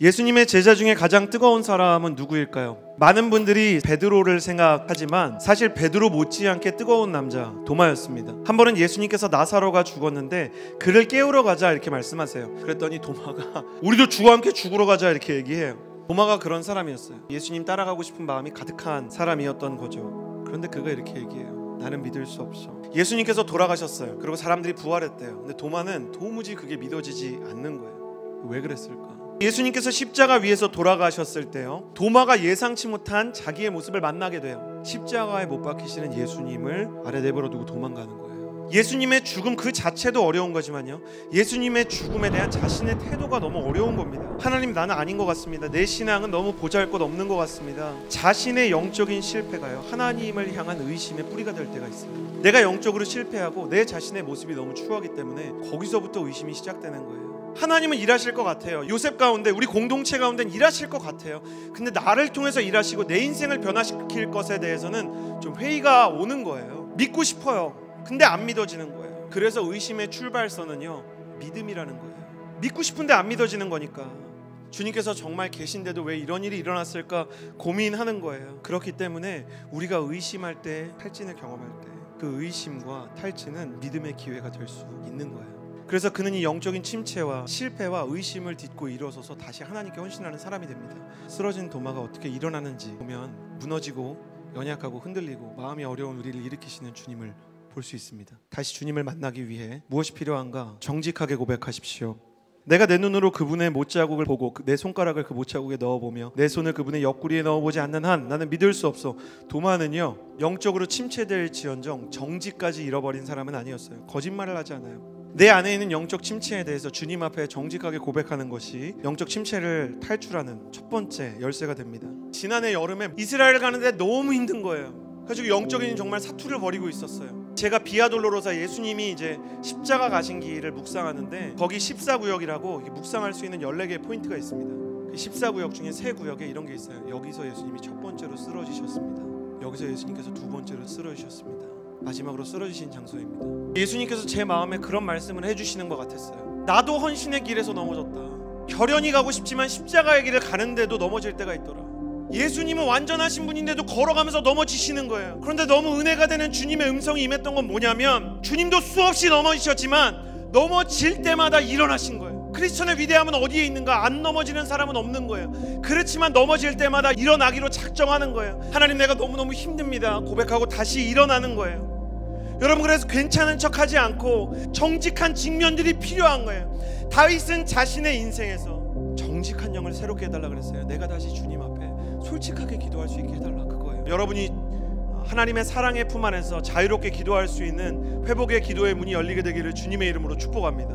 예수님의 제자 중에 가장 뜨거운 사람은 누구일까요? 많은 분들이 베드로를 생각하지만 사실 베드로 못지않게 뜨거운 남자 도마였습니다. 한 번은 예수님께서 나사로가 죽었는데 그를 깨우러 가자 이렇게 말씀하세요. 그랬더니 도마가 우리도 주와 함께 죽으러 가자 이렇게 얘기해요. 도마가 그런 사람이었어요. 예수님 따라가고 싶은 마음이 가득한 사람이었던 거죠. 그런데 그가 이렇게 얘기해요. 나는 믿을 수 없어. 예수님께서 돌아가셨어요. 그리고 사람들이 부활했대요. 근데 도마는 도무지 그게 믿어지지 않는 거예요. 왜 그랬을까? 예수님께서 십자가 위에서 돌아가셨을 때요, 도마가 예상치 못한 자기의 모습을 만나게 돼요. 십자가에 못 박히시는 예수님을 아래 내버려 두고 도망가는 거예요. 예수님의 죽음 그 자체도 어려운 거지만요, 예수님의 죽음에 대한 자신의 태도가 너무 어려운 겁니다. 하나님, 나는 아닌 것 같습니다. 내 신앙은 너무 보잘것없는 것 같습니다. 자신의 영적인 실패가요, 하나님을 향한 의심의 뿌리가 될 때가 있어요. 내가 영적으로 실패하고 내 자신의 모습이 너무 추하기 때문에 거기서부터 의심이 시작되는 거예요. 하나님은 일하실 것 같아요. 요셉 가운데, 우리 공동체 가운데는 일하실 것 같아요. 근데 나를 통해서 일하시고 내 인생을 변화시킬 것에 대해서는 좀 회의가 오는 거예요. 믿고 싶어요. 근데 안 믿어지는 거예요. 그래서 의심의 출발선은요, 믿음이라는 거예요. 믿고 싶은데 안 믿어지는 거니까 주님께서 정말 계신데도 왜 이런 일이 일어났을까 고민하는 거예요. 그렇기 때문에 우리가 의심할 때, 탈진을 경험할 때 그 의심과 탈진은 믿음의 기회가 될 수 있는 거예요. 그래서 그는 이 영적인 침체와 실패와 의심을 딛고 일어서서 다시 하나님께 헌신하는 사람이 됩니다. 쓰러진 도마가 어떻게 일어나는지 보면 무너지고 연약하고 흔들리고 마음이 어려운 우리를 일으키시는 주님을 볼 수 있습니다. 다시 주님을 만나기 위해 무엇이 필요한가? 정직하게 고백하십시오. 내가 내 눈으로 그분의 못자국을 보고 내 손가락을 그 못자국에 넣어보며 내 손을 그분의 옆구리에 넣어보지 않는 한 나는 믿을 수 없어. 도마는요, 영적으로 침체될지언정 정직까지 잃어버린 사람은 아니었어요. 거짓말을 하지 않아요. 내 안에 있는 영적 침체에 대해서 주님 앞에 정직하게 고백하는 것이 영적 침체를 탈출하는 첫 번째 열쇠가 됩니다. 지난해 여름에 이스라엘 가는데 너무 힘든 거예요. 그래서 영적인 정말 사투를 벌이고 있었어요. 제가 비아돌로로사, 예수님이 이제 십자가 가신 길을 묵상하는데 거기 14구역이라고 묵상할 수 있는 14개의 포인트가 있습니다. 그 14구역 중에 3구역에 이런 게 있어요. 여기서 예수님이 첫 번째로 쓰러지셨습니다. 여기서 예수님께서 두 번째로 쓰러지셨습니다. 마지막으로 쓰러지신 장소입니다. 예수님께서 제 마음에 그런 말씀을 해주시는 것 같았어요. 나도 헌신의 길에서 넘어졌다. 결연히 가고 싶지만 십자가의 길을 가는데도 넘어질 때가 있더라. 예수님은 완전하신 분인데도 걸어가면서 넘어지시는 거예요. 그런데 너무 은혜가 되는 주님의 음성이 임했던 건 뭐냐면, 주님도 수없이 넘어지셨지만 넘어질 때마다 일어나신 거예요. 크리스천의 위대함은 어디에 있는가? 안 넘어지는 사람은 없는 거예요. 그렇지만 넘어질 때마다 일어나기로 작정하는 거예요. 하나님, 내가 너무너무 힘듭니다 고백하고 다시 일어나는 거예요. 여러분, 그래서 괜찮은 척하지 않고 정직한 직면들이 필요한 거예요. 다윗은 자신의 인생에서 정직한 영을 새롭게 해달라 그랬어요. 내가 다시 주님 앞에 솔직하게 기도할 수 있게 해달라, 그거예요. 여러분이 하나님의 사랑의 품 안에서 자유롭게 기도할 수 있는 회복의 기도의 문이 열리게 되기를 주님의 이름으로 축복합니다.